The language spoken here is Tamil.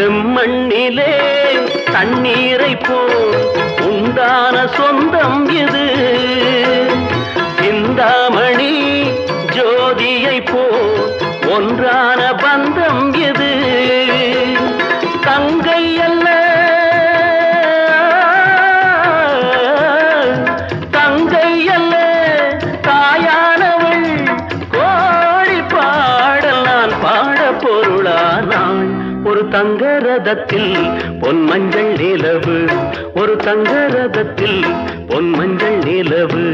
செம்மண்ணிலே தண்ணீரை போல் உண்டான சொந்தம் இது. சிந்தாமணி ஜோதியை போல் ஒன்றான பந்தம் இது. தங்கை அல்ல தங்கை அல்ல தாயானவள், கோடி பாடல் நான் பாட பொருளானாள். ஒரு தங்க ரதத்தில் பொன் மஞ்சள் நிலவு, ஒரு தங்க ரதத்தில் பொன் மஞ்சள் நிலவு.